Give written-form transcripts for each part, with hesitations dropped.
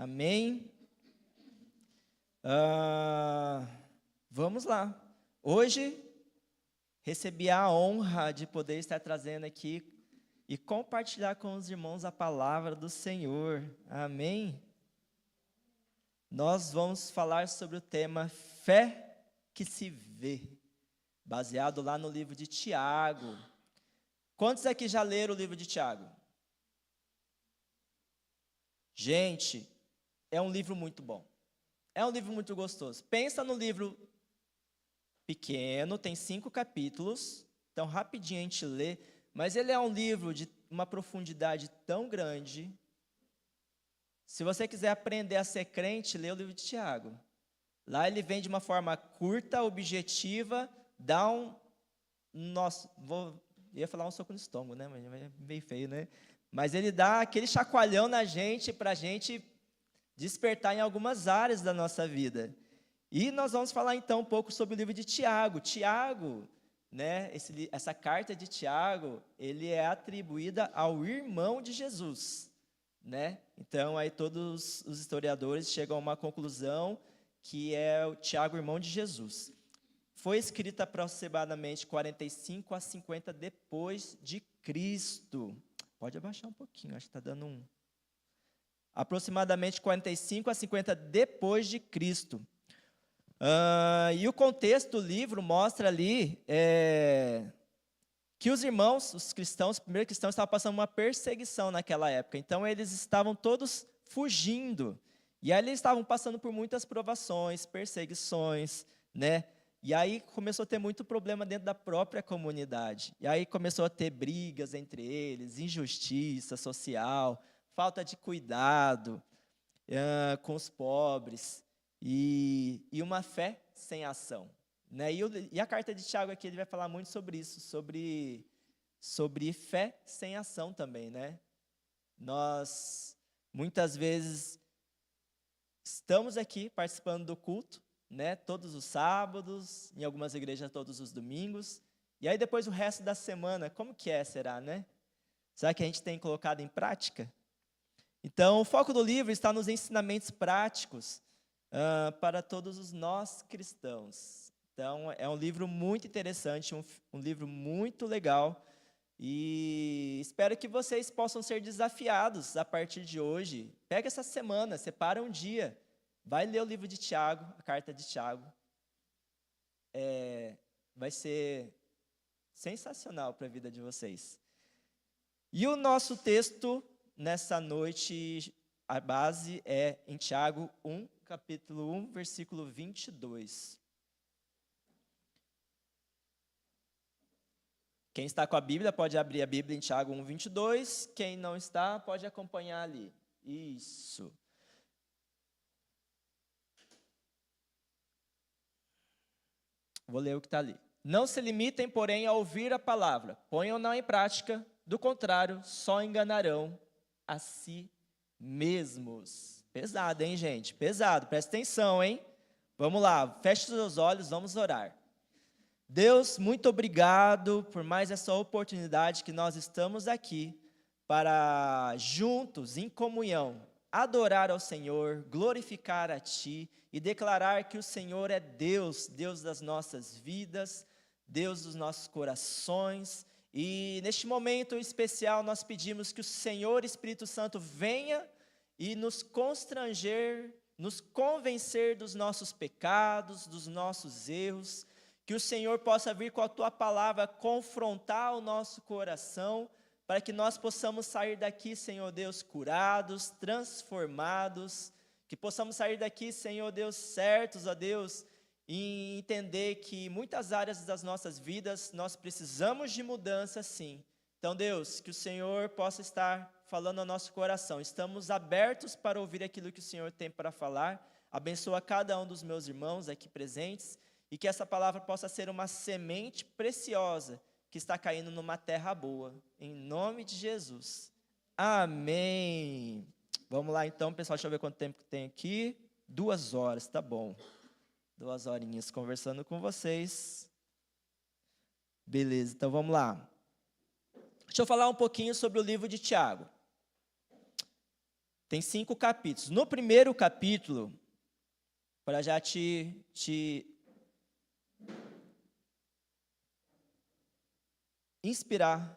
Amém? Vamos lá. Hoje, recebi a honra de poder estar trazendo aqui e compartilhar com os irmãos a palavra do Senhor. Amém? Nós vamos falar sobre o tema fé que se vê, baseado lá no livro de Tiago. Quantos aqui já leram o livro de Tiago? Gente, é um livro muito bom. É um livro muito gostoso. Pensa no livro pequeno, tem 5 capítulos, então rapidinho a gente lê, mas ele é um livro de uma profundidade tão grande. Se você quiser aprender a ser crente, lê o livro de Tiago. Lá ele vem de uma forma curta, objetiva, dá ia falar um soco no estômago, né? Mas é meio feio, né? Mas ele dá aquele chacoalhão na gente, para a gente despertar em algumas áreas da nossa vida. E nós vamos falar então um pouco sobre o livro de Tiago. Tiago, né? Essa carta de Tiago, ele é atribuída ao irmão de Jesus, né? Então aí todos os historiadores chegam a uma conclusão que é o Tiago, irmão de Jesus. Foi escrita aproximadamente 45 a 50 depois de Cristo. Pode abaixar um pouquinho, acho que está dando aproximadamente 45 a 50 depois de Cristo. E o contexto do livro mostra ali que os irmãos, os primeiros cristãos, estavam passando uma perseguição naquela época. Então, eles estavam todos fugindo. E aí, eles estavam passando por muitas provações, perseguições, né? E aí, começou a ter muito problema dentro da própria comunidade. E aí, começou a ter brigas entre eles, injustiça social, falta de cuidado com os pobres e uma fé sem ação. Né? E a carta de Tiago aqui ele vai falar muito sobre isso, sobre fé sem ação também. Né? Nós, muitas vezes, estamos aqui participando do culto, né? Todos os sábados, em algumas igrejas todos os domingos, e aí depois o resto da semana, como que será, né? Será que a gente tem colocado em prática? Então, o foco do livro está nos ensinamentos práticos para todos os nós cristãos. Então, é um livro muito interessante, um livro muito legal, e espero que vocês possam ser desafiados a partir de hoje. Pega essa semana, separa um dia, vai ler o livro de Tiago, a carta de Tiago. Vai ser sensacional para a vida de vocês. E o nosso texto nessa noite, a base é em Tiago 1, capítulo 1, versículo 22. Quem está com a Bíblia pode abrir a Bíblia em Tiago 1, 22. Quem não está, pode acompanhar ali. Isso. Vou ler o que está ali. Não se limitem, porém, a ouvir a palavra. Ponham-na em prática. Do contrário, só enganarão a si mesmos. Pesado, hein, gente? Pesado. Presta atenção, hein? Vamos lá. Feche os seus olhos, vamos orar. Deus, muito obrigado por mais essa oportunidade que nós estamos aqui para juntos, em comunhão, adorar ao Senhor, glorificar a Ti e declarar que o Senhor é Deus, Deus das nossas vidas, Deus dos nossos corações. E neste momento especial nós pedimos que o Senhor Espírito Santo venha e nos constranger, nos convencer dos nossos pecados, dos nossos erros, que o Senhor possa vir com a Tua palavra confrontar o nosso coração, para que nós possamos sair daqui, Senhor Deus, curados, transformados, que possamos sair daqui, Senhor Deus, certos, ó Deus, e entender que muitas áreas das nossas vidas nós precisamos de mudança, sim. Então, Deus, que o Senhor possa estar falando ao nosso coração. Estamos abertos para ouvir aquilo que o Senhor tem para falar. Abençoa cada um dos meus irmãos aqui presentes e que essa palavra possa ser uma semente preciosa que está caindo numa terra boa. Em nome de Jesus. Amém. Vamos lá então, pessoal. Deixa eu ver quanto tempo tem aqui. 2 horas, tá bom. 2 horinhas conversando com vocês. Beleza, então vamos lá. Deixa eu falar um pouquinho sobre o livro de Tiago. Tem 5 capítulos. No primeiro capítulo, para já te inspirar,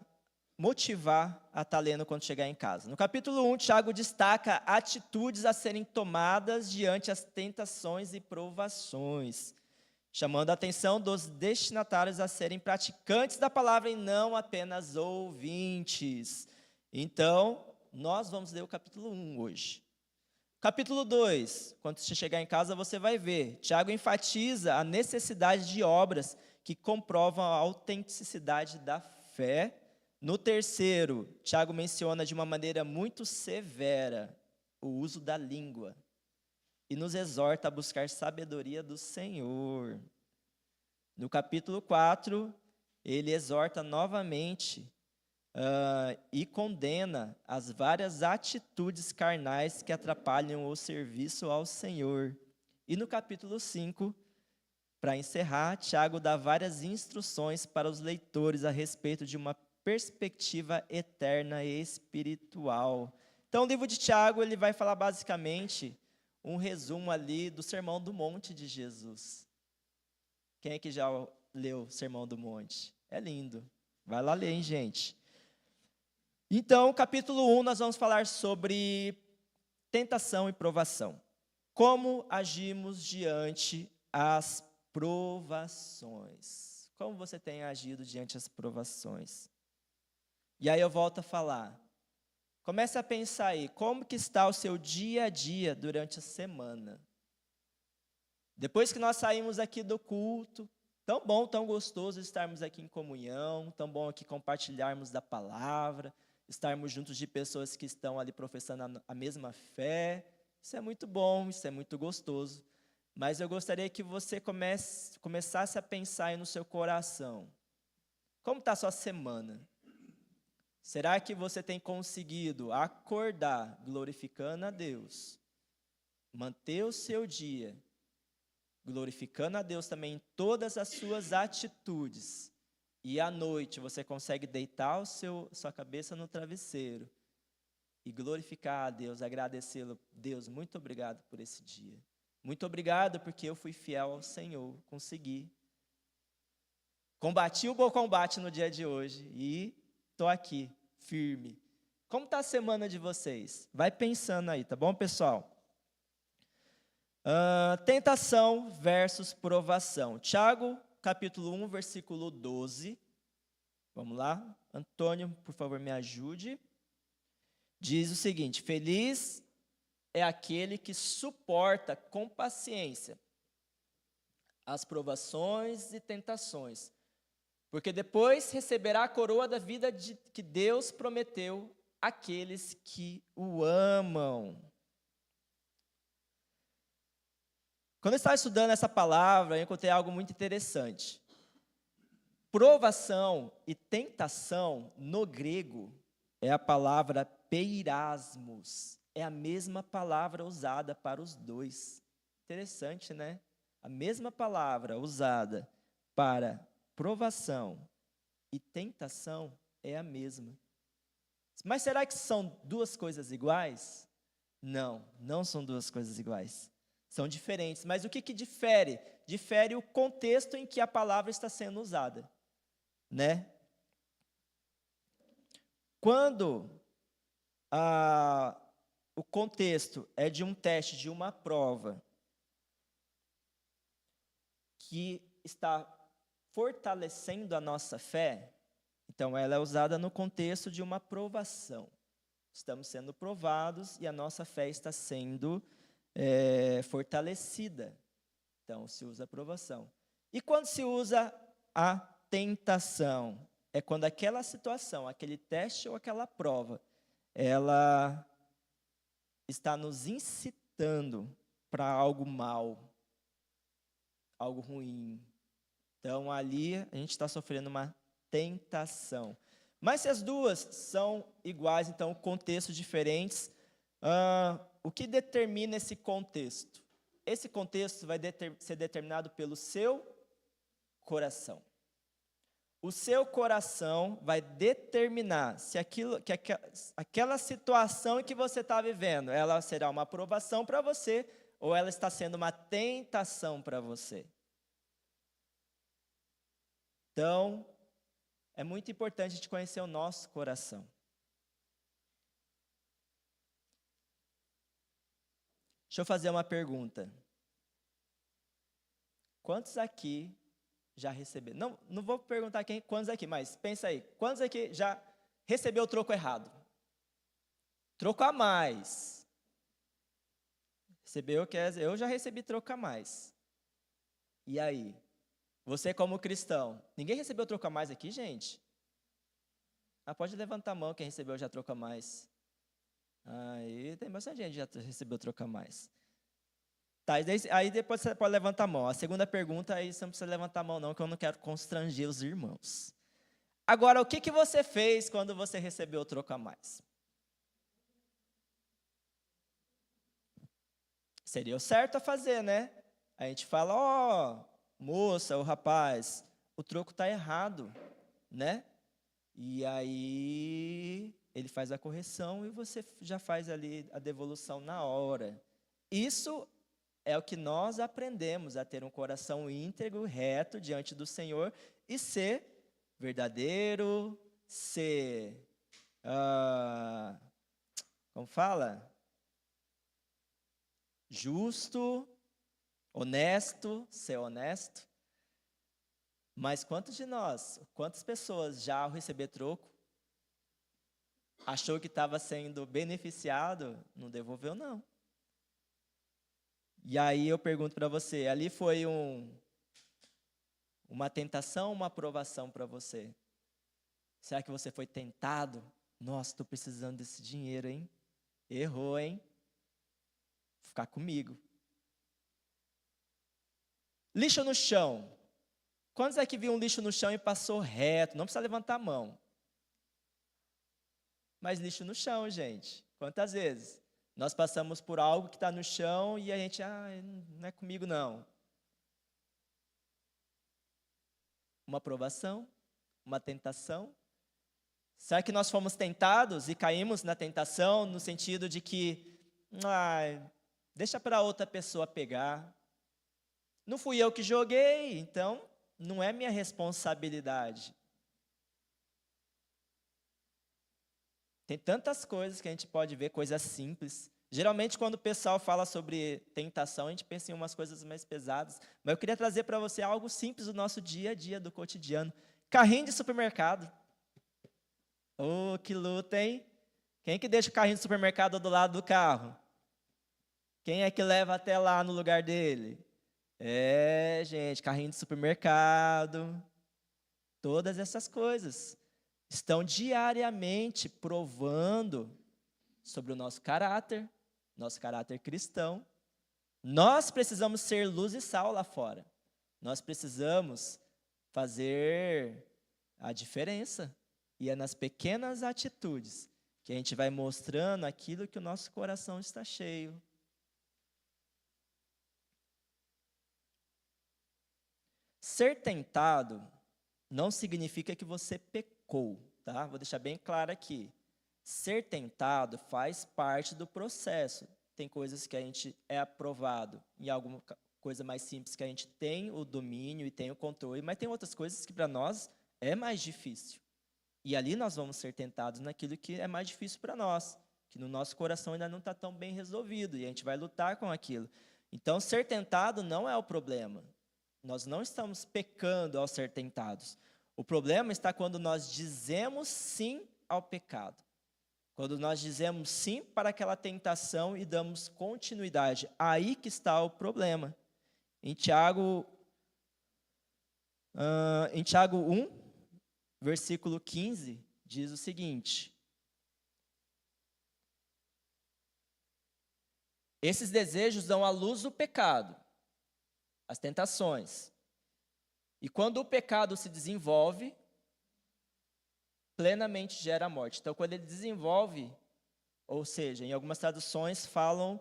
motivar a estar lendo quando chegar em casa. No capítulo 1, Tiago destaca atitudes a serem tomadas diante as tentações e provações, chamando a atenção dos destinatários a serem praticantes da palavra e não apenas ouvintes. Então, nós vamos ler o capítulo 1 hoje. Capítulo 2, quando você chegar em casa, você vai ver. Tiago enfatiza a necessidade de obras que comprovam a autenticidade da fé. No terceiro, Tiago menciona de uma maneira muito severa o uso da língua e nos exorta a buscar sabedoria do Senhor. No capítulo 4, ele exorta novamente e condena as várias atitudes carnais que atrapalham o serviço ao Senhor. E no capítulo 5, para encerrar, Tiago dá várias instruções para os leitores a respeito de uma perspectiva eterna e espiritual. Então, o livro de Tiago, ele vai falar basicamente um resumo ali do Sermão do Monte de Jesus. Quem é que já leu o Sermão do Monte? É lindo. Vai lá ler, hein, gente? Então, capítulo 1, nós vamos falar sobre tentação e provação. Como agimos diante as provações? Como você tem agido diante das provações? E aí eu volto a falar. Comece a pensar aí, como que está o seu dia a dia durante a semana? Depois que nós saímos aqui do culto, tão bom, tão gostoso estarmos aqui em comunhão, tão bom aqui compartilharmos da palavra, estarmos juntos de pessoas que estão ali professando a mesma fé. Isso é muito bom, isso é muito gostoso. Mas eu gostaria que você começasse a pensar aí no seu coração. Como está a sua semana? Será que você tem conseguido acordar glorificando a Deus? Manter o seu dia glorificando a Deus também em todas as suas atitudes. E à noite você consegue deitar sua cabeça no travesseiro e glorificar a Deus, agradecê-lo. Deus, muito obrigado por esse dia. Muito obrigado porque eu fui fiel ao Senhor, consegui. Combati o bom combate no dia de hoje e estou aqui, firme. Como está a semana de vocês? Vai pensando aí, tá bom, pessoal? Tentação versus provação. Tiago, capítulo 1, versículo 12. Vamos lá? Antônio, por favor, me ajude. Diz o seguinte: feliz é aquele que suporta com paciência as provações e tentações, porque depois receberá a coroa da vida que Deus prometeu àqueles que o amam. Quando eu estava estudando essa palavra, eu encontrei algo muito interessante. Provação e tentação, no grego, é a palavra peirasmos. É a mesma palavra usada para os dois. Interessante, né? A mesma palavra usada para provação e tentação é a mesma. Mas será que são duas coisas iguais? Não, não são duas coisas iguais. São diferentes, mas o que difere? Difere o contexto em que a palavra está sendo usada, né? Quando o contexto é de um teste, de uma prova, que está fortalecendo a nossa fé, então ela é usada no contexto de uma provação. Estamos sendo provados e a nossa fé está sendo fortalecida. Então, se usa a provação. E quando se usa a tentação? É quando aquela situação, aquele teste ou aquela prova, ela está nos incitando para algo mal, algo ruim. Então, ali a gente está sofrendo uma tentação. Mas se as duas são iguais, então contextos diferentes, o que determina esse contexto? Esse contexto vai ser determinado pelo seu coração. O seu coração vai determinar se aquela situação que você está vivendo, ela será uma aprovação para você ou ela está sendo uma tentação para você. Então, é muito importante a gente conhecer o nosso coração. Deixa eu fazer uma pergunta. Quantos aqui já receberam? Não vou perguntar quantos aqui, mas pensa aí. Quantos aqui já recebeu o troco errado? Troco a mais. Recebeu, eu já recebi troco a mais. E aí? Você como cristão, ninguém recebeu troco a mais aqui, gente? Pode levantar a mão quem recebeu já troco a mais. Aí tem bastante gente que já recebeu troco a mais. Tá, aí depois você pode levantar a mão. A segunda pergunta, aí você não precisa levantar a mão não, que eu não quero constranger os irmãos. Agora, o que você fez quando você recebeu o troco a mais? Seria o certo a fazer, né? A gente fala, ó, moça, o rapaz, o troco está errado, né? E aí ele faz a correção e você já faz ali a devolução na hora. Isso é o que nós aprendemos, a ter um coração íntegro, reto diante do Senhor e ser verdadeiro, ser, como fala? Justo, honesto, ser honesto. Mas quantas pessoas já ao receber troco, achou que estava sendo beneficiado, não devolveu não. E aí eu pergunto para você, ali foi uma tentação, uma aprovação para você? Será que você foi tentado? Nossa, estou precisando desse dinheiro, hein? Errou, hein? Vou ficar comigo. Lixo no chão. Quantos aqui viu um lixo no chão e passou reto? Não precisa levantar a mão. Mas lixo no chão, gente. Quantas vezes? Nós passamos por algo que está no chão e a gente, não é comigo não. Uma aprovação? Uma tentação? Será que nós fomos tentados e caímos na tentação no sentido de que, deixa para outra pessoa pegar. Não fui eu que joguei, então não é minha responsabilidade. Tem tantas coisas que a gente pode ver, coisas simples. Geralmente, quando o pessoal fala sobre tentação, a gente pensa em umas coisas mais pesadas. Mas eu queria trazer para você algo simples do nosso dia a dia, do cotidiano. Carrinho de supermercado. Oh, que luta, hein? Quem que deixa o carrinho de supermercado do lado do carro? Quem é que leva até lá no lugar dele? Gente, carrinho de supermercado. Todas essas coisas estão diariamente provando sobre o nosso caráter cristão. Nós precisamos ser luz e sal lá fora. Nós precisamos fazer a diferença. E é nas pequenas atitudes que a gente vai mostrando aquilo que o nosso coração está cheio. Ser tentado não significa que você pecou, tá? Vou deixar bem claro aqui. Ser tentado faz parte do processo. Tem coisas que a gente é aprovado, em alguma coisa mais simples que a gente tem o domínio e tem o controle, mas tem outras coisas que para nós é mais difícil. E ali nós vamos ser tentados naquilo que é mais difícil para nós, que no nosso coração ainda não está tão bem resolvido, e a gente vai lutar com aquilo. Então, ser tentado não é o problema. Nós não estamos pecando ao ser tentados. O problema está quando nós dizemos sim ao pecado. Quando nós dizemos sim para aquela tentação e damos continuidade. Aí que está o problema. Em Tiago 1, versículo 15, diz o seguinte: esses desejos dão à luz o pecado, as tentações. E quando o pecado se desenvolve, plenamente gera a morte. Então, quando ele desenvolve, ou seja, em algumas traduções falam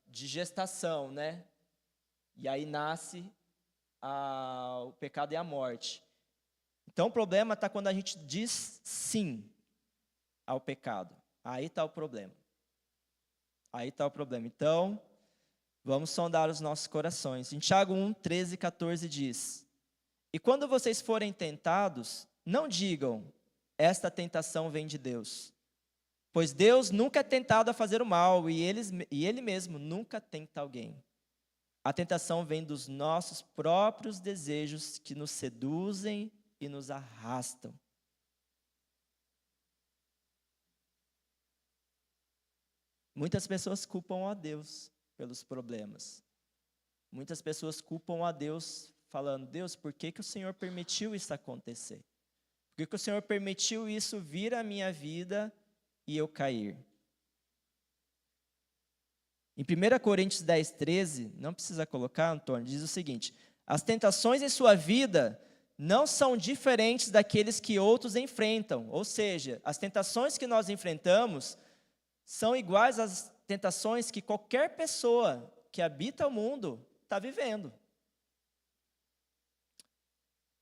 de gestação, né? E aí nasce o pecado e a morte. Então, o problema está quando a gente diz sim ao pecado. Aí está o problema. Aí está o problema. Então, vamos sondar os nossos corações. Em Tiago 1, 13 e 14 diz: E quando vocês forem tentados, não digam, esta tentação vem de Deus. Pois Deus nunca é tentado a fazer o mal, e Ele mesmo nunca tenta alguém. A tentação vem dos nossos próprios desejos que nos seduzem e nos arrastam. Muitas pessoas culpam a Deus pelos problemas. Muitas pessoas culpam a Deus falando: Deus, por que o Senhor permitiu isso acontecer? Por que o Senhor permitiu isso vir à minha vida e eu cair? Em 1 Coríntios 10, 13, não precisa colocar, Antônio, diz o seguinte: as tentações em sua vida não são diferentes daqueles que outros enfrentam. Ou seja, as tentações que nós enfrentamos são iguais às tentações que qualquer pessoa que habita o mundo está vivendo.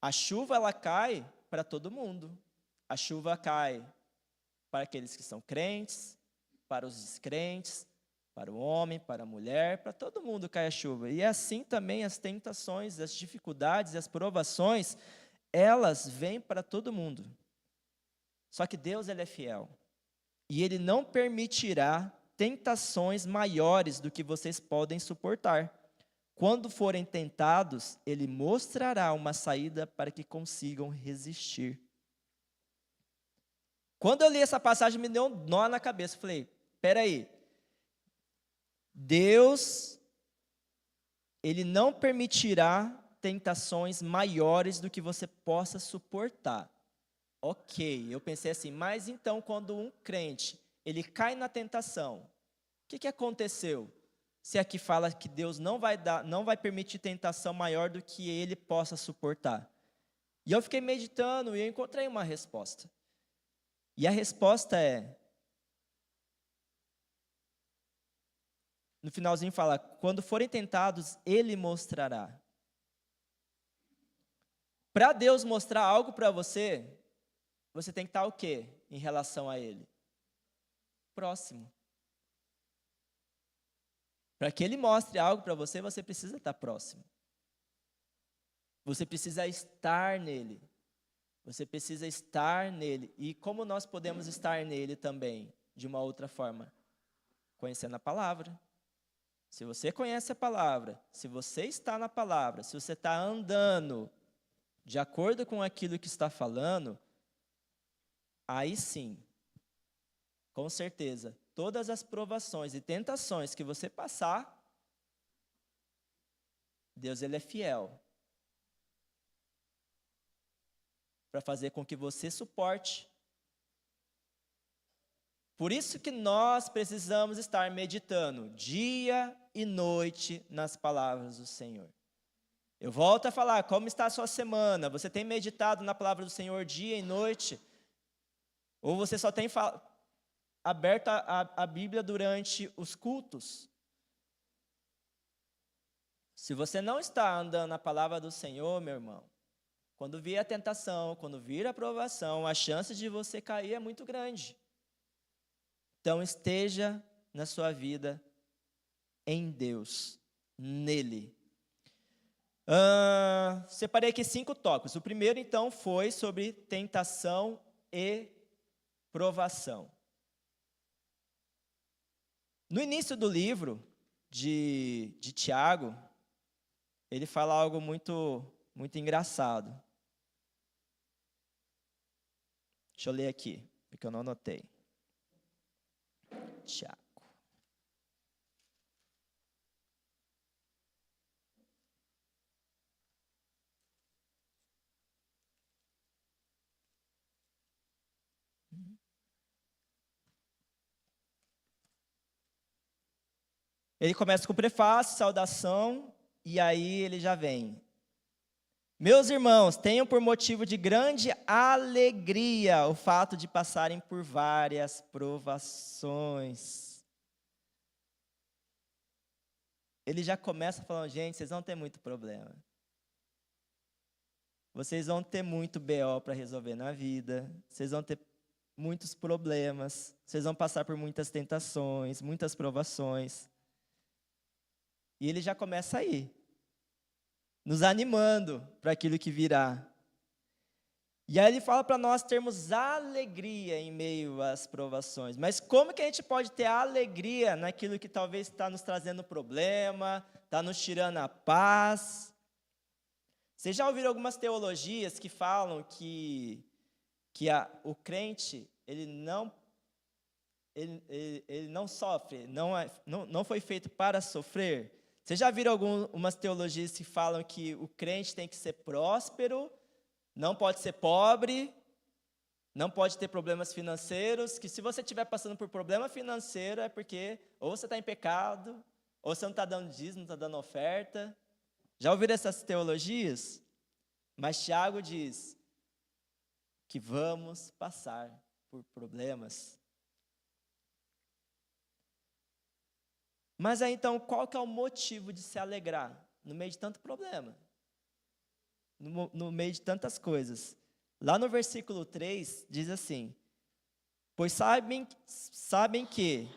A chuva, ela cai para todo mundo. A chuva cai para aqueles que são crentes, para os descrentes, para o homem, para a mulher, para todo mundo cai a chuva. E assim também as tentações, as dificuldades, as provações, elas vêm para todo mundo. Só que Deus, Ele é fiel. E Ele não permitirá tentações maiores do que vocês podem suportar. Quando forem tentados, Ele mostrará uma saída para que consigam resistir. Quando eu li essa passagem, me deu um nó na cabeça. Falei, espera aí. Deus, Ele não permitirá tentações maiores do que você possa suportar. Ok, eu pensei assim, mas então quando um crente, ele cai na tentação, o que aconteceu? Se aqui fala que Deus não vai permitir tentação maior do que ele possa suportar. E eu fiquei meditando e eu encontrei uma resposta. E a resposta é, no finalzinho fala, quando forem tentados, Ele mostrará. Para Deus mostrar algo para você, você tem que estar o quê em relação a Ele? Próximo. Para que Ele mostre algo para você, você precisa estar próximo. Você precisa estar nele. Você precisa estar nele. E como nós podemos estar nele também, de uma outra forma? Conhecendo a palavra. Se você conhece a palavra, se você está na palavra, se você está andando de acordo com aquilo que está falando, aí sim, com certeza, todas as provações e tentações que você passar, Deus, Ele é fiel para fazer com que você suporte. Por isso que nós precisamos estar meditando dia e noite nas palavras do Senhor. Eu volto a falar, como está a sua semana? Você tem meditado na palavra do Senhor dia e noite? Ou você só tem aberto a Bíblia durante os cultos? Se você não está andando na palavra do Senhor, meu irmão, quando vir a tentação, quando vir a provação, a chance de você cair é muito grande. Então, esteja na sua vida em Deus, nele. Separei aqui 5 tópicos. O primeiro, então, foi sobre tentação e provação. No início do livro de Tiago, ele fala algo muito, muito engraçado. Deixa eu ler aqui, porque eu não anotei. Tiago. Ele começa com o prefácio, saudação, e aí ele já vem. Meus irmãos, tenham por motivo de grande alegria o fato de passarem por várias provações. Ele já começa falando, gente, vocês não têm muito problema. vocês vão ter muito BO para resolver na vida, vocês vão ter muitos problemas, vocês vão passar por muitas tentações, muitas provações. E ele já começa aí, nos animando para aquilo que virá. E aí ele fala para nós termos alegria em meio às provações. Mas como que a gente pode ter alegria naquilo que talvez está nos trazendo problema, está nos tirando a paz? Vocês já ouviram algumas teologias que falam que o crente, ele não sofre, não foi feito para sofrer? Vocês já viram algumas teologias que falam que o crente tem que ser próspero, não pode ser pobre, não pode ter problemas financeiros, que se você estiver passando por problema financeiro é porque ou você está em pecado, ou você não está dando dízimo, não está dando oferta. Já ouviram essas teologias? Mas Tiago diz que vamos passar por problemas. Mas aí então, qual que é o motivo de se alegrar no meio de tanto problema? No meio de tantas coisas. Lá no versículo 3, diz assim: pois sabem que,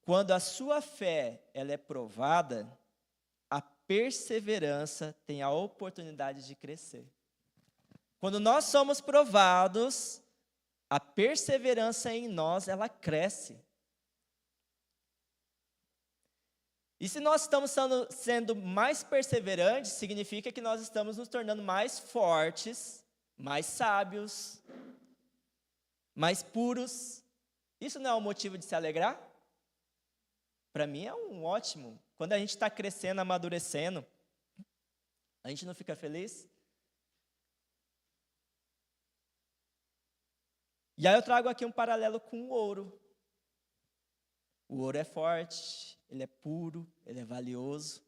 quando a sua fé ela é provada, a perseverança tem a oportunidade de crescer. Quando nós somos provados, a perseverança em nós, ela cresce. E se nós estamos sendo mais perseverantes, significa que nós estamos nos tornando mais fortes, mais sábios, mais puros. Isso não é um motivo de se alegrar? Para mim é um ótimo. Quando a gente está crescendo, amadurecendo, a gente não fica feliz? E aí eu trago aqui um paralelo com o ouro. O ouro é forte, ele é puro, ele é valioso.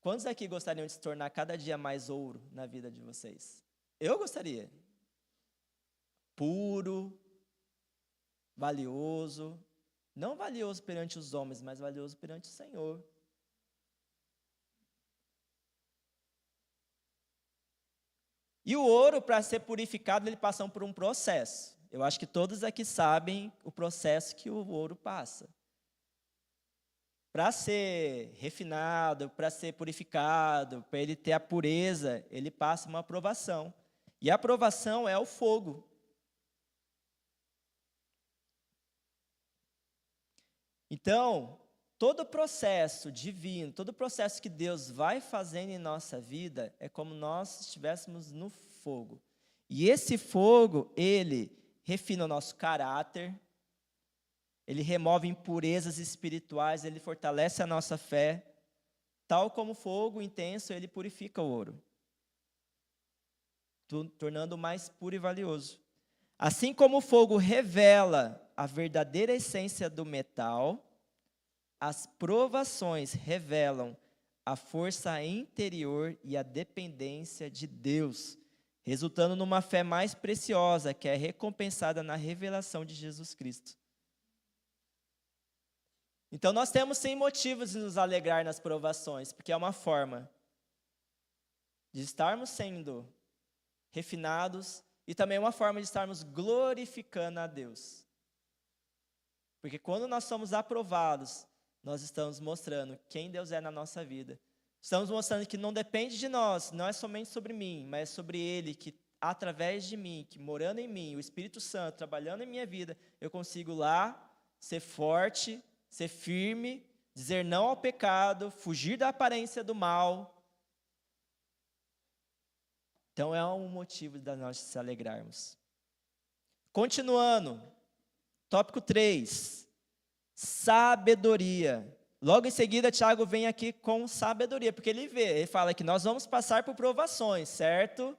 Quantos aqui gostariam de se tornar cada dia mais ouro na vida de vocês? Eu gostaria. Puro, valioso. Não valioso perante os homens, mas valioso perante o Senhor. E o ouro, para ser purificado, ele passa por um processo. Eu acho que todos aqui sabem o processo que o ouro passa. Para ser refinado, para ser purificado, para ele ter a pureza, ele passa uma aprovação. E a aprovação é o fogo. Então, todo o processo divino, todo o processo que Deus vai fazendo em nossa vida, é como nós estivéssemos no fogo. E esse fogo, ele refina o nosso caráter, ele remove impurezas espirituais, ele fortalece a nossa fé, tal como o fogo intenso, ele purifica o ouro, tornando-o mais puro e valioso. Assim como o fogo revela a verdadeira essência do metal, as provações revelam a força interior e a dependência de Deus, resultando numa fé mais preciosa, que é recompensada na revelação de Jesus Cristo. Então nós temos sim motivos de nos alegrar nas provações, porque é uma forma de estarmos sendo refinados e também uma forma de estarmos glorificando a Deus. Porque quando nós somos aprovados, nós estamos mostrando quem Deus é na nossa vida. Estamos mostrando que não depende de nós, não é somente sobre mim, mas é sobre Ele, que através de mim, que morando em mim, o Espírito Santo trabalhando em minha vida, eu consigo lá ser forte, ser firme, dizer não ao pecado, fugir da aparência do mal. Então é um motivo de nós se alegrarmos. Continuando, tópico 3, sabedoria. Logo em seguida, Tiago vem aqui com sabedoria, porque ele fala que nós vamos passar por provações, certo?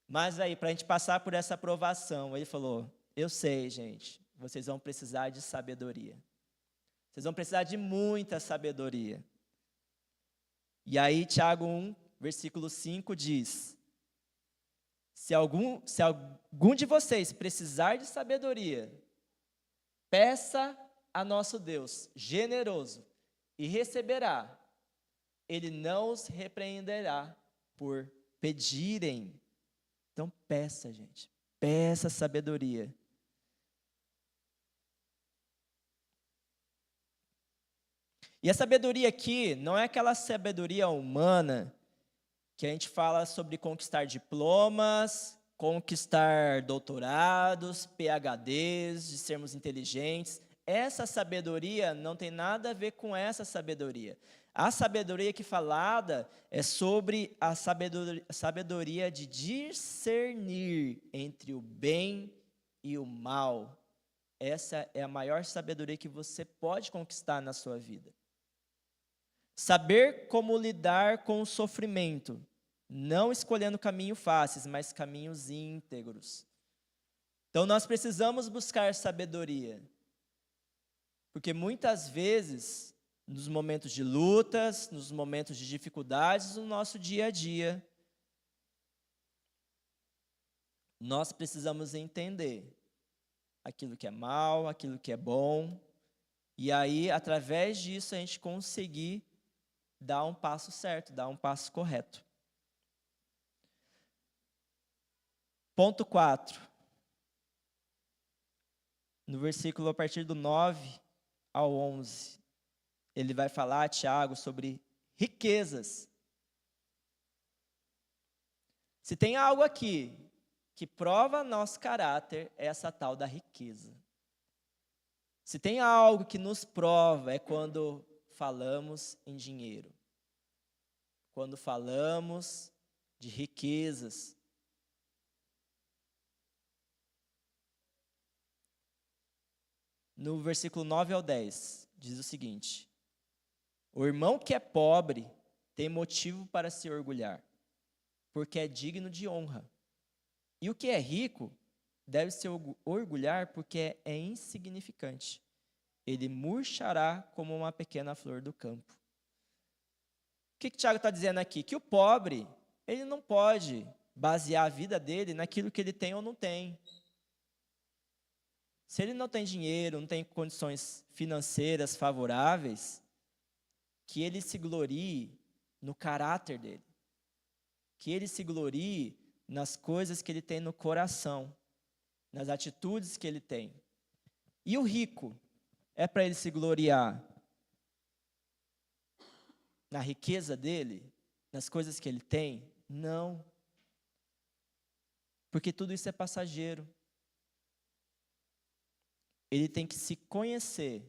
Mas aí, para a gente passar por essa provação, ele falou, eu sei, gente, vocês vão precisar de sabedoria. Vocês vão precisar de muita sabedoria. E aí, Tiago 1, versículo 5 diz, se algum de vocês precisar de sabedoria, peça a nosso Deus, generoso, e receberá, ele não os repreenderá por pedirem. Então peça, gente. Peça sabedoria. E a sabedoria aqui não é aquela sabedoria humana que a gente fala sobre conquistar diplomas, conquistar doutorados, PhDs, de sermos inteligentes. Essa sabedoria não tem nada a ver com essa sabedoria. A sabedoria aqui falada é sobre a sabedoria de discernir entre o bem e o mal. Essa é a maior sabedoria que você pode conquistar na sua vida. Saber como lidar com o sofrimento, não escolhendo caminhos fáceis, mas caminhos íntegros. Então nós precisamos buscar sabedoria, porque muitas vezes, nos momentos de lutas, nos momentos de dificuldades no nosso dia a dia, nós precisamos entender aquilo que é mal, aquilo que é bom, e aí, através disso, a gente conseguir dar um passo certo, dar um passo correto. Ponto 4. No versículo a partir do 9 ao 11, ele vai falar, Tiago, sobre riquezas. Se tem algo aqui que prova nosso caráter, é essa tal da riqueza. Se tem algo que nos prova, é quando falamos em dinheiro. Quando falamos de riquezas. No versículo 9 ao 10, diz o seguinte: o irmão que é pobre tem motivo para se orgulhar, porque é digno de honra. E o que é rico deve se orgulhar porque é insignificante. Ele murchará como uma pequena flor do campo. O que Tiago está dizendo aqui? Que o pobre, ele não pode basear a vida dele naquilo que ele tem ou não tem. Se ele não tem dinheiro, não tem condições financeiras favoráveis, que ele se glorie no caráter dele. Que ele se glorie nas coisas que ele tem no coração, nas atitudes que ele tem. E o rico, é para ele se gloriar na riqueza dele, nas coisas que ele tem? Não. Porque tudo isso é passageiro. Ele tem que se conhecer,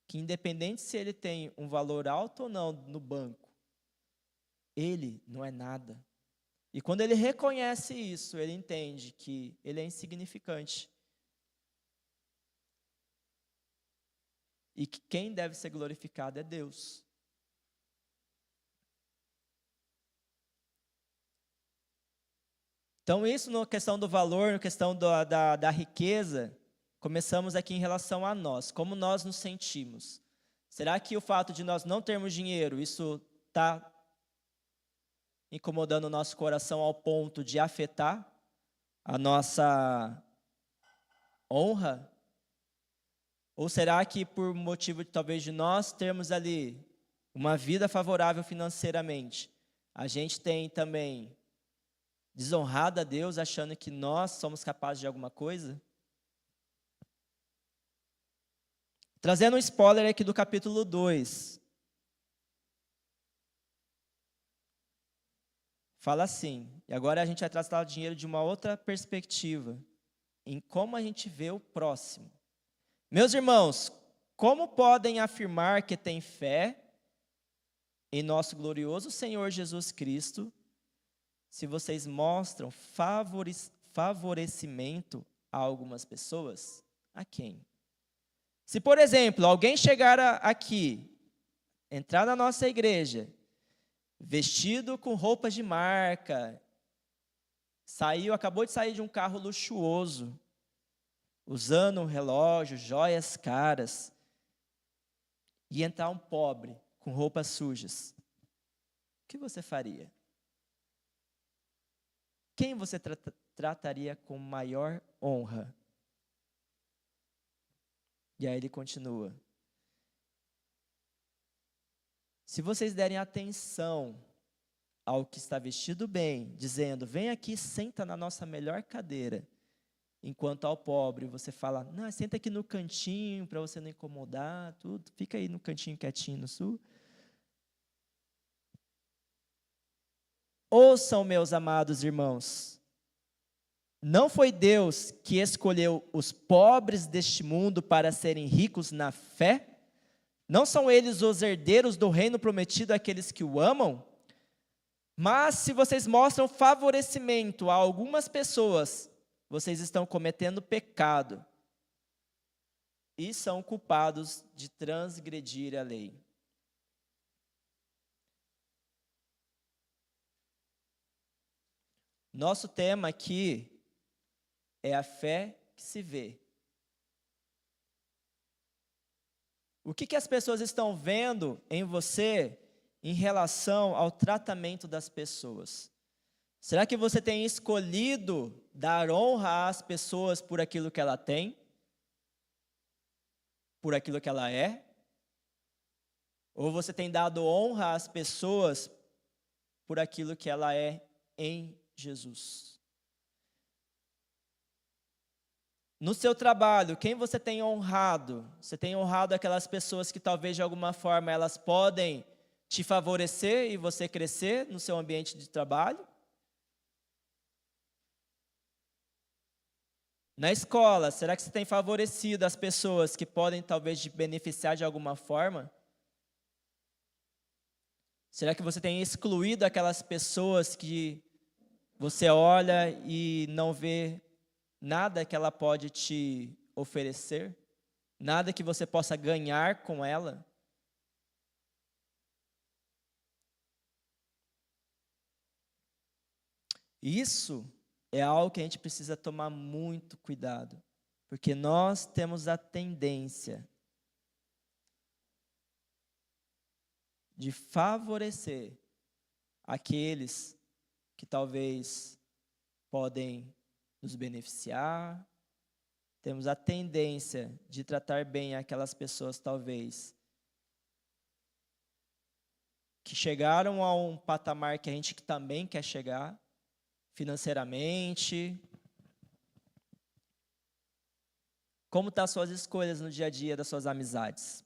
que independente se ele tem um valor alto ou não no banco, ele não é nada. E quando ele reconhece isso, ele entende que ele é insignificante. E que quem deve ser glorificado é Deus. Então, isso na questão do valor, na questão da riqueza, começamos aqui em relação a nós, como nós nos sentimos. Será que o fato de nós não termos dinheiro, isso está incomodando o nosso coração ao ponto de afetar a nossa honra? Ou será que por motivo talvez de nós termos ali uma vida favorável financeiramente, a gente tem também desonrado a Deus achando que nós somos capazes de alguma coisa? Trazendo um spoiler aqui do capítulo 2. Fala assim, e agora a gente vai tratar o dinheiro de uma outra perspectiva, em como a gente vê o próximo. Meus irmãos, como podem afirmar que têm fé em nosso glorioso Senhor Jesus Cristo, se vocês mostram favorecimento a algumas pessoas? A quem? Se, por exemplo, alguém chegar aqui, entrar na nossa igreja, vestido com roupas de marca, acabou de sair de um carro luxuoso, usando um relógio, joias caras, e entrar um pobre com roupas sujas, o que você faria? Quem você trataria com maior honra? E aí ele continua. Se vocês derem atenção ao que está vestido bem, dizendo, vem aqui, senta na nossa melhor cadeira, enquanto ao pobre você fala, não, senta aqui no cantinho para você não incomodar, tudo, fica aí no cantinho quietinho no sul. Ouçam, meus amados irmãos, não foi Deus que escolheu os pobres deste mundo para serem ricos na fé? Não são eles os herdeiros do reino prometido àqueles que o amam? Mas se vocês mostram favorecimento a algumas pessoas, vocês estão cometendo pecado e são culpados de transgredir a lei. Nosso tema aqui é a fé que se vê. O que as pessoas estão vendo em você em relação ao tratamento das pessoas? Será que você tem escolhido dar honra às pessoas por aquilo que ela tem? Por aquilo que ela é? Ou você tem dado honra às pessoas por aquilo que ela é em Jesus? No seu trabalho, quem você tem honrado? Você tem honrado aquelas pessoas que talvez de alguma forma elas podem te favorecer e você crescer no seu ambiente de trabalho? Na escola, será que você tem favorecido as pessoas que podem talvez te beneficiar de alguma forma? Será que você tem excluído aquelas pessoas que você olha e não vê nada que ela pode te oferecer? Nada que você possa ganhar com ela? Isso é algo que a gente precisa tomar muito cuidado, porque nós temos a tendência de favorecer aqueles que talvez podem nos beneficiar. Temos a tendência de tratar bem aquelas pessoas, talvez, que chegaram a um patamar que a gente também quer chegar, financeiramente. Como estão as suas escolhas no dia a dia das suas amizades?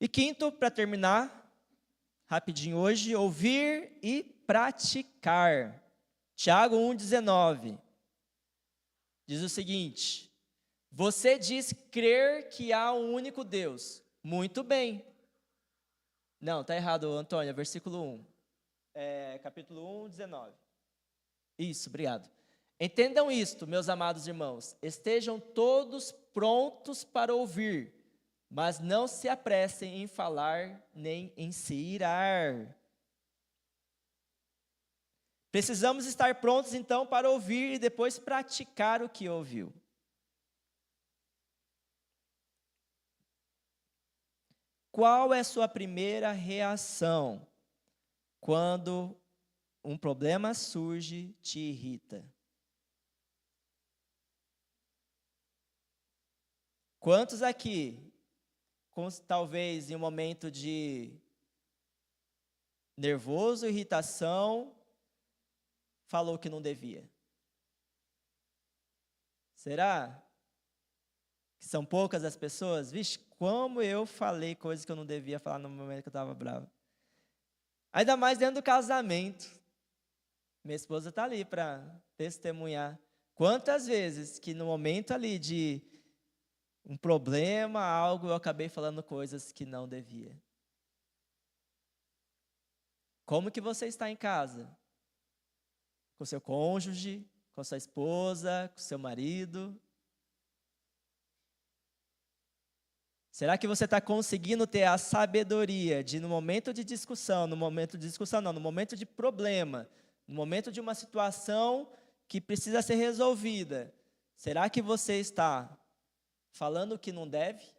E quinto, para terminar, rapidinho hoje, ouvir e praticar. Tiago 1,19 diz o seguinte: você diz crer que há um único Deus. Muito bem. Não, está errado, Antônio, versículo 1. Capítulo 1, 19. Isso, obrigado. Entendam isto, meus amados irmãos. Estejam todos prontos para ouvir, mas não se apressem em falar nem em se irar. Precisamos estar prontos, então, para ouvir e depois praticar o que ouviu. Qual é a sua primeira reação quando um problema surge, te irrita? Quantos aqui, talvez em um momento de nervoso, irritação, falou que não devia? Será que são poucas as pessoas? Vixe, como eu falei coisas que eu não devia falar no momento que eu estava bravo. Ainda mais dentro do casamento. Minha esposa está ali para testemunhar. Quantas vezes que no momento ali de um problema, algo, eu acabei falando coisas que não devia. Como que você está em casa? Com seu cônjuge, com sua esposa, com seu marido? Será que você está conseguindo ter a sabedoria de, no momento de discussão, no momento de problema, no momento de uma situação que precisa ser resolvida, será que você está falando o que não deve?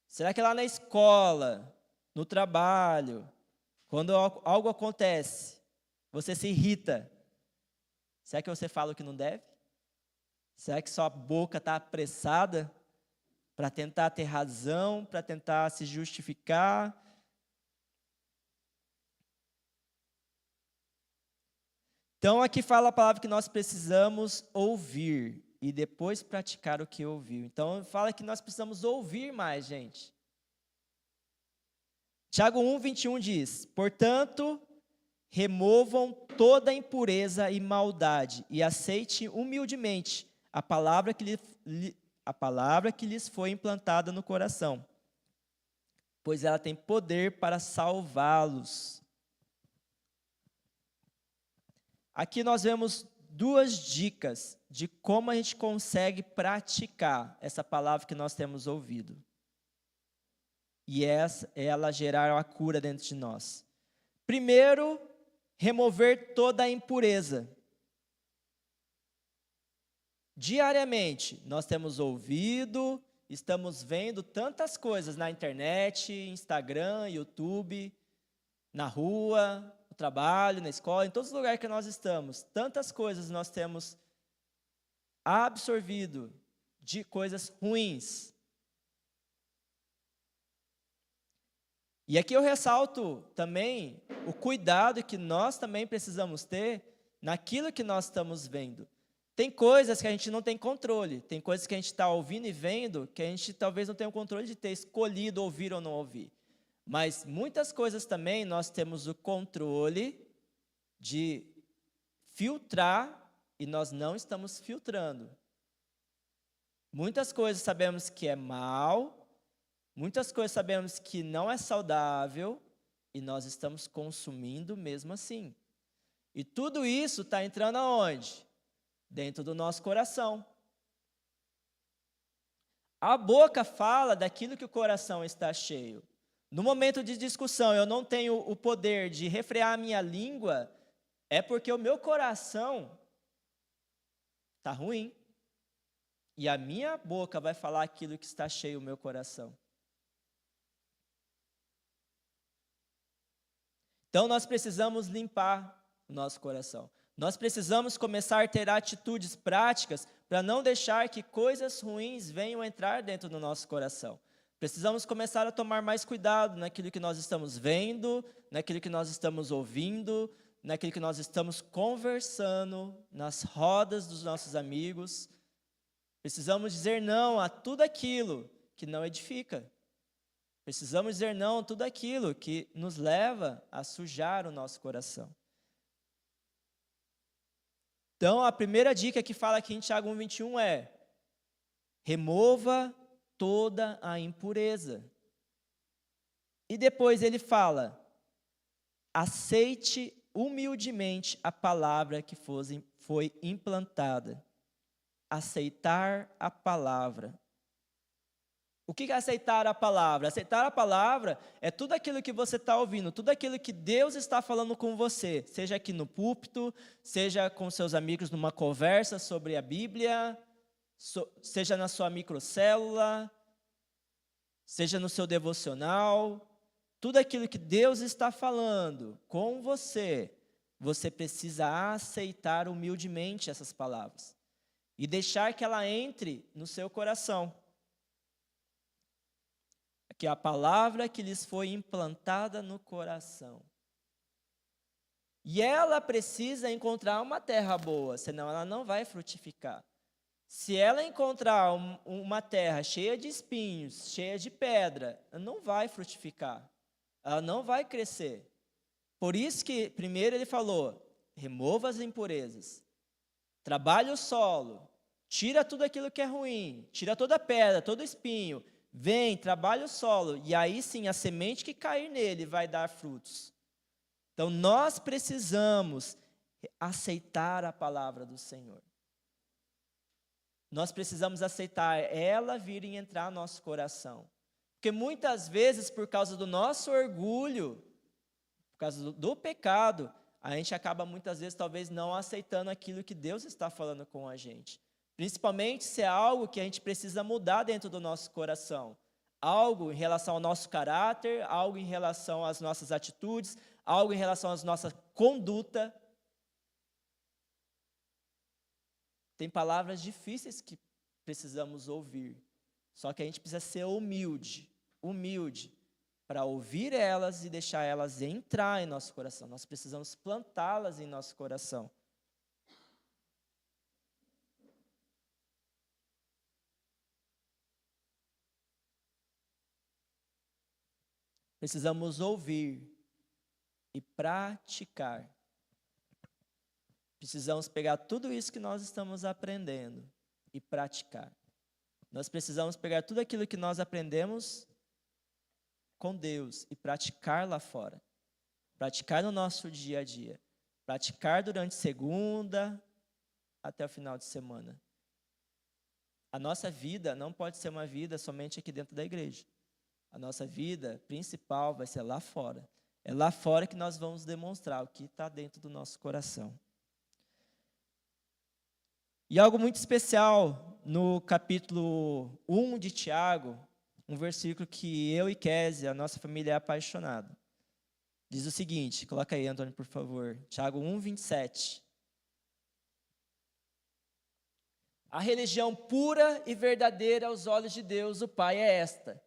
Será que lá na escola, no trabalho, quando algo acontece, você se irrita, será que você fala o que não deve? Será que sua boca está apressada para tentar ter razão, para tentar se justificar? Então, aqui fala a palavra que nós precisamos ouvir e depois praticar o que ouviu. Então, fala que nós precisamos ouvir mais, gente. Tiago 1:21 diz: portanto, removam toda impureza e maldade e aceite humildemente a palavra que lhes foi implantada no coração, pois ela tem poder para salvá-los. Aqui nós vemos duas dicas de como a gente consegue praticar essa palavra que nós temos ouvido. E ela gerar a cura dentro de nós. Primeiro, remover toda a impureza. Diariamente, nós temos ouvido, estamos vendo tantas coisas na internet, Instagram, YouTube, na rua, no trabalho, na escola, em todos os lugares que nós estamos. Tantas coisas nós temos absorvido de coisas ruins. E aqui eu ressalto também o cuidado que nós também precisamos ter naquilo que nós estamos vendo. Tem coisas que a gente não tem controle, tem coisas que a gente está ouvindo e vendo que a gente talvez não tenha o controle de ter escolhido ouvir ou não ouvir. Mas muitas coisas também nós temos o controle de filtrar e nós não estamos filtrando. Muitas coisas sabemos que é mal, muitas coisas sabemos que não é saudável e nós estamos consumindo mesmo assim. E tudo isso está entrando aonde? Dentro do nosso coração. A boca fala daquilo que o coração está cheio. No momento de discussão, eu não tenho o poder de refrear a minha língua, é porque o meu coração está ruim. E a minha boca vai falar aquilo que está cheio o meu coração. Então, nós precisamos limpar o nosso coração. Nós precisamos começar a ter atitudes práticas para não deixar que coisas ruins venham entrar dentro do nosso coração. Precisamos começar a tomar mais cuidado naquilo que nós estamos vendo, naquilo que nós estamos ouvindo, naquilo que nós estamos conversando, nas rodas dos nossos amigos. Precisamos dizer não a tudo aquilo que não edifica. Precisamos dizer não a tudo aquilo que nos leva a sujar o nosso coração. Então, a primeira dica que fala aqui em Tiago 1:21 é: remova toda a impureza. E depois ele fala: aceite humildemente a palavra que foi implantada. Aceitar a palavra. O que é aceitar a palavra? Aceitar a palavra é tudo aquilo que você está ouvindo, tudo aquilo que Deus está falando com você, seja aqui no púlpito, seja com seus amigos numa conversa sobre a Bíblia, seja na sua microcélula, seja no seu devocional, tudo aquilo que Deus está falando com você, você precisa aceitar humildemente essas palavras e deixar que ela entre no seu coração. Que a palavra que lhes foi implantada no coração. E ela precisa encontrar uma terra boa, senão ela não vai frutificar. Se ela encontrar uma terra cheia de espinhos, cheia de pedra, ela não vai frutificar. Ela não vai crescer. Por isso que primeiro ele falou: remova as impurezas, trabalhe o solo, tira tudo aquilo que é ruim, tira toda a pedra, todo o espinho. Vem, trabalha o solo, e aí sim a semente que cair nele vai dar frutos. Então nós precisamos aceitar a palavra do Senhor. Nós precisamos aceitar ela vir e entrar no nosso coração. Porque muitas vezes, por causa do nosso orgulho, por causa do pecado, a gente acaba muitas vezes talvez não aceitando aquilo que Deus está falando com a gente. Principalmente se é algo que a gente precisa mudar dentro do nosso coração. Algo em relação ao nosso caráter, algo em relação às nossas atitudes, algo em relação à nossa conduta. Tem palavras difíceis que precisamos ouvir. Só que a gente precisa ser humilde, para ouvir elas e deixar elas entrar em nosso coração. Nós precisamos plantá-las em nosso coração. Precisamos ouvir e praticar. Precisamos pegar tudo isso que nós estamos aprendendo e praticar. Nós precisamos pegar tudo aquilo que nós aprendemos com Deus e praticar lá fora. Praticar no nosso dia a dia. Praticar durante segunda até o final de semana. A nossa vida não pode ser uma vida somente aqui dentro da igreja. A nossa vida principal vai ser lá fora. É lá fora que nós vamos demonstrar o que está dentro do nosso coração. E algo muito especial no capítulo 1 de Tiago, um versículo que eu e Kézia, a nossa família é apaixonada. Diz o seguinte, coloca aí, Antônio, por favor. Tiago 1, 27. A religião pura e verdadeira aos olhos de Deus, o Pai, é esta: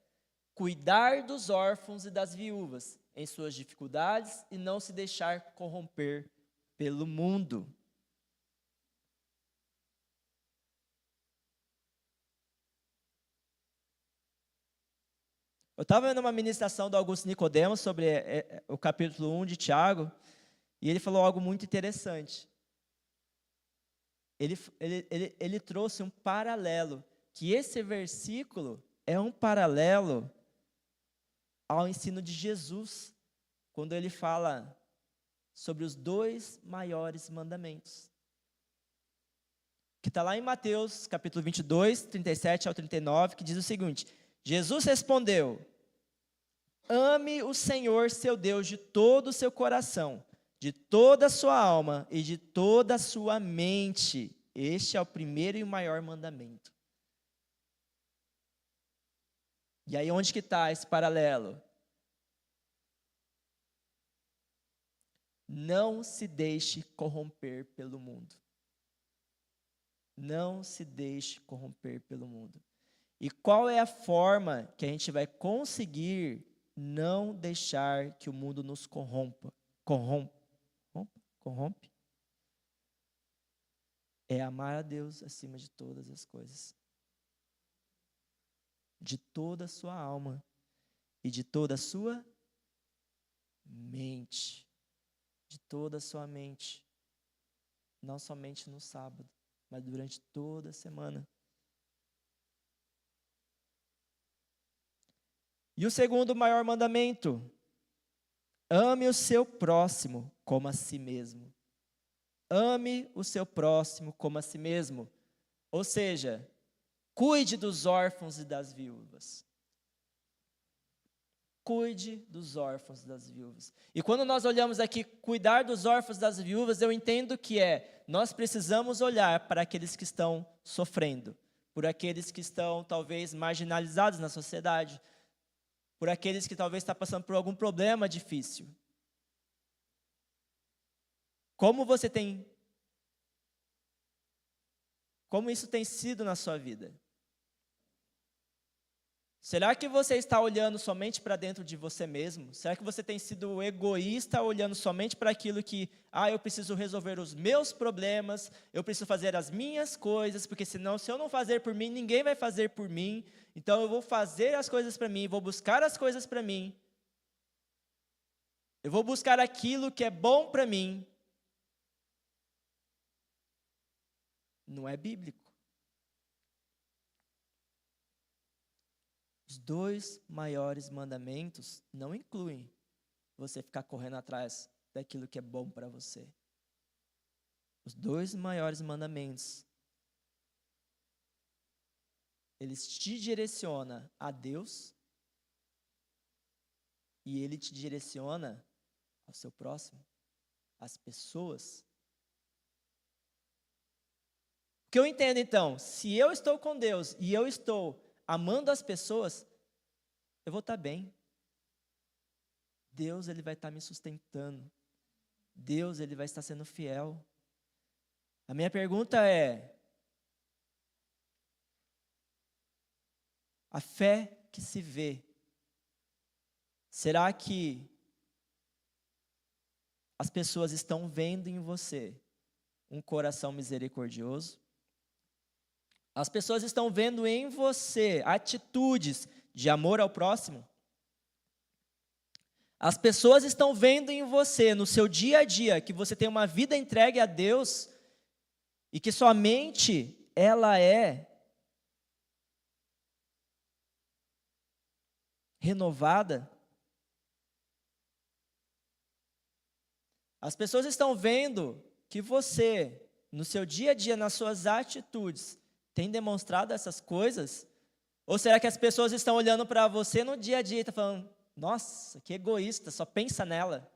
cuidar dos órfãos e das viúvas em suas dificuldades e não se deixar corromper pelo mundo. Eu estava vendo uma ministração do Augusto Nicodemos sobre o capítulo 1 de Tiago, e ele falou algo muito interessante. Ele trouxe um paralelo, que esse versículo é um paralelo ao ensino de Jesus, quando ele fala sobre os 2 maiores mandamentos. Que está lá em Mateus, capítulo 22, 37 ao 39, que diz o seguinte: Jesus respondeu: ame o Senhor seu Deus de todo o seu coração, de toda a sua alma e de toda a sua mente. Este é o primeiro e o maior mandamento. E aí onde que está esse paralelo? Não se deixe corromper pelo mundo. Não se deixe corromper pelo mundo. E qual é a forma que a gente vai conseguir não deixar que o mundo nos corrompa? Corrompe? É amar a Deus acima de todas as coisas. De toda a sua alma e de toda a sua mente. De toda a sua mente. Não somente no sábado, mas durante toda a semana. E o segundo maior mandamento: ame o seu próximo como a si mesmo. Ame o seu próximo como a si mesmo. Ou seja, cuide dos órfãos e das viúvas. Cuide dos órfãos e das viúvas. E quando nós olhamos aqui, cuidar dos órfãos e das viúvas, eu entendo que nós precisamos olhar para aqueles que estão sofrendo, por aqueles que estão talvez marginalizados na sociedade, por aqueles que talvez estão passando por algum problema difícil. Como isso tem sido na sua vida? Será que você está olhando somente para dentro de você mesmo? Será que você tem sido egoísta olhando somente para aquilo que, eu preciso resolver os meus problemas, eu preciso fazer as minhas coisas, porque senão, se eu não fazer por mim, ninguém vai fazer por mim, então eu vou fazer as coisas para mim, vou buscar as coisas para mim, eu vou buscar aquilo que é bom para mim. Não é bíblico. Os 2 maiores mandamentos não incluem você ficar correndo atrás daquilo que é bom para você. Os 2 maiores mandamentos, eles te direcionam a Deus e ele te direciona ao seu próximo, às pessoas. O que eu entendo então, se eu estou com Deus e eu estou amando as pessoas, eu vou estar bem. Deus, ele vai estar me sustentando. Deus, ele vai estar sendo fiel. A minha pergunta é, A fé que se vê. Será que as pessoas estão vendo em você um coração misericordioso? As pessoas estão vendo em você atitudes de amor ao próximo? As pessoas estão vendo em você, no seu dia a dia, que você tem uma vida entregue a Deus e que sua mente, ela é renovada? As pessoas estão vendo que você, no seu dia a dia, nas suas atitudes, tem demonstrado essas coisas? Ou será que as pessoas estão olhando para você no dia a dia e estão falando, nossa, que egoísta, só pensa nela?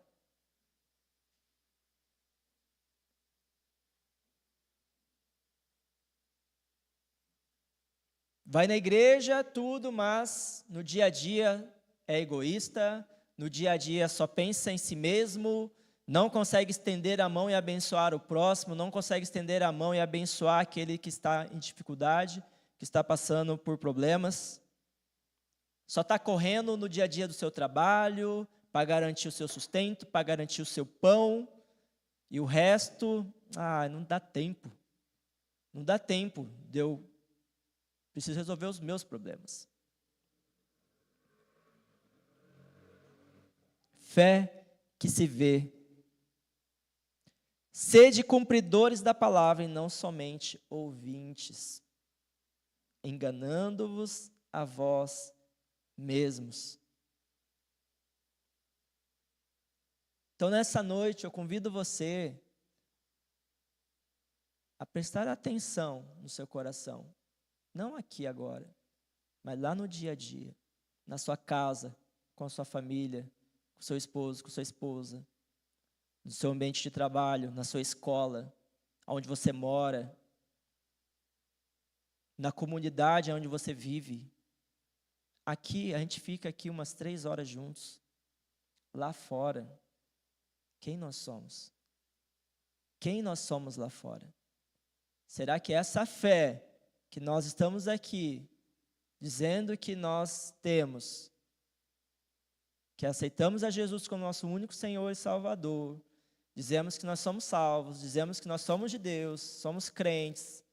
Vai na igreja, tudo, mas no dia a dia é egoísta, no dia a dia só pensa em si mesmo, não consegue estender a mão e abençoar o próximo, não consegue estender a mão e abençoar aquele que está em dificuldade, que está passando por problemas. Só está correndo no dia a dia do seu trabalho, para garantir o seu sustento, para garantir o seu pão, e o resto, não dá tempo. Não dá tempo de eu preciso resolver os meus problemas. Fé que se vê. Sede cumpridores da palavra e não somente ouvintes, enganando-vos a vós mesmos. Então, nessa noite, eu convido você a prestar atenção no seu coração. Não aqui agora, mas lá no dia a dia, na sua casa, com a sua família, com seu esposo, com sua esposa, no seu ambiente de trabalho, na sua escola, onde você mora, na comunidade onde você vive. Aqui, a gente fica aqui umas 3 horas juntos. Lá fora, quem nós somos? Quem nós somos lá fora? Será que essa fé que nós estamos aqui dizendo que nós temos, que aceitamos a Jesus como nosso único Senhor e Salvador, dizemos que nós somos salvos, dizemos que nós somos de Deus, somos crentes.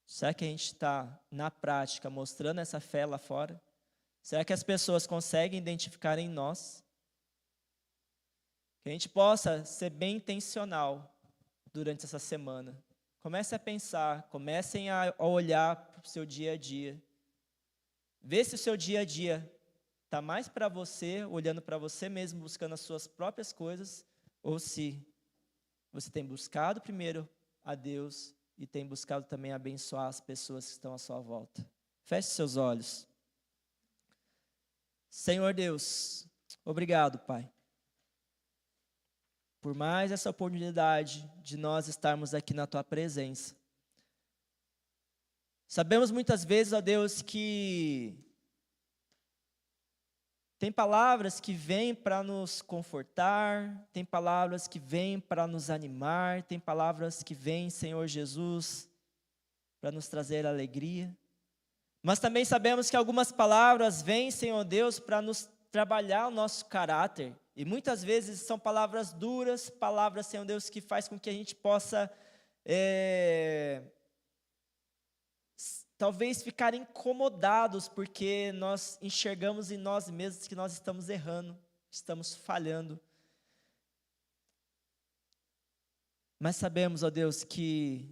Será que a gente está, na prática, mostrando essa fé lá fora? Será que as pessoas conseguem identificar em nós? Que a gente possa ser bem intencional durante essa semana. Comece a pensar, comecem a olhar para o seu dia a dia. Vê se o seu dia a dia está mais para você, olhando para você mesmo, buscando as suas próprias coisas, ou se você tem buscado primeiro a Deus e tem buscado também abençoar as pessoas que estão à sua volta. Feche seus olhos. Senhor Deus, obrigado, Pai, por mais essa oportunidade de nós estarmos aqui na Tua presença. Sabemos muitas vezes, ó Deus, que tem palavras que vêm para nos confortar, tem palavras que vêm para nos animar, tem palavras que vêm, Senhor Jesus, para nos trazer alegria. Mas também sabemos que algumas palavras vêm, Senhor Deus, para nos trabalhar o nosso caráter. E muitas vezes são palavras duras, palavras, Senhor Deus, que faz com que a gente possa, talvez ficar incomodados, porque nós enxergamos em nós mesmos que nós estamos errando, estamos falhando. Mas sabemos, ó Deus, que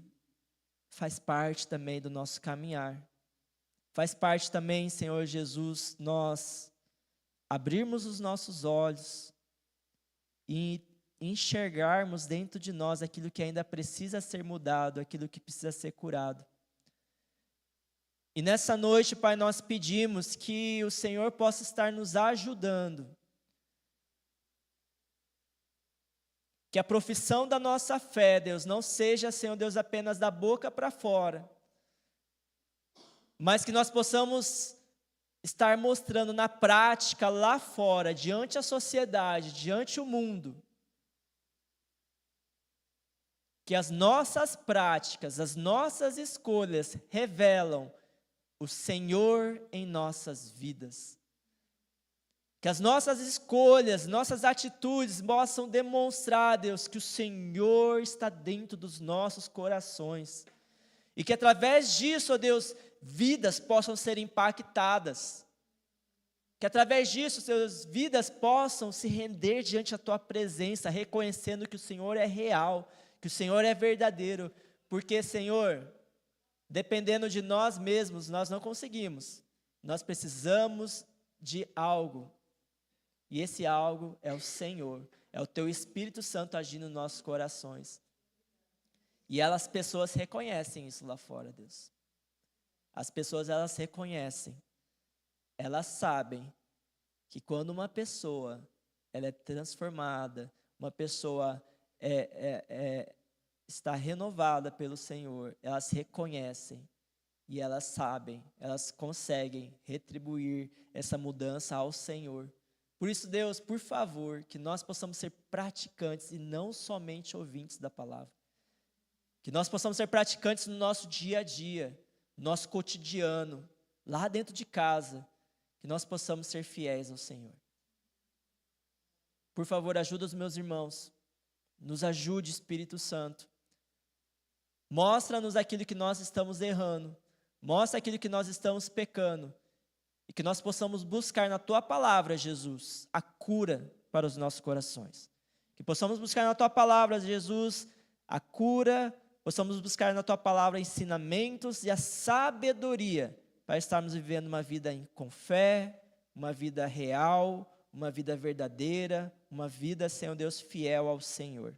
faz parte também do nosso caminhar. Faz parte também, Senhor Jesus, nós abrirmos os nossos olhos e enxergarmos dentro de nós aquilo que ainda precisa ser mudado, aquilo que precisa ser curado. E nessa noite, Pai, nós pedimos que o Senhor possa estar nos ajudando. Que a profissão da nossa fé, Deus, não seja, Senhor Deus, apenas da boca para fora, mas que nós possamos estar mostrando na prática, lá fora, diante a sociedade, diante o mundo, que as nossas práticas, as nossas escolhas revelam o Senhor em nossas vidas. Que as nossas escolhas, nossas atitudes possam demonstrar, Deus, que o Senhor está dentro dos nossos corações. E que através disso, ó Deus, vidas possam ser impactadas. Que através disso, Deus, vidas possam se render diante da Tua presença, reconhecendo que o Senhor é real, que o Senhor é verdadeiro. Porque, Senhor, dependendo de nós mesmos, nós não conseguimos. Nós precisamos de algo. E esse algo é o Senhor, é o Teu Espírito Santo agindo nos nossos corações. E as pessoas reconhecem isso lá fora, Deus. As pessoas, elas reconhecem, elas sabem que quando uma pessoa ela é transformada, uma pessoa está renovada pelo Senhor, elas reconhecem e elas sabem, elas conseguem retribuir essa mudança ao Senhor. Por isso, Deus, por favor, que nós possamos ser praticantes e não somente ouvintes da palavra. Que nós possamos ser praticantes no nosso dia a dia, no nosso cotidiano, lá dentro de casa. Que nós possamos ser fiéis ao Senhor. Por favor, ajuda os meus irmãos. Nos ajude, Espírito Santo. Mostra-nos aquilo que nós estamos errando. Mostra aquilo que nós estamos pecando. E que nós possamos buscar na Tua palavra, Jesus, a cura para os nossos corações. Que possamos buscar na Tua palavra, Jesus, a cura, possamos buscar na Tua palavra ensinamentos e a sabedoria para estarmos vivendo uma vida com fé, uma vida real, uma vida verdadeira, uma vida, Senhor Deus, fiel ao Senhor.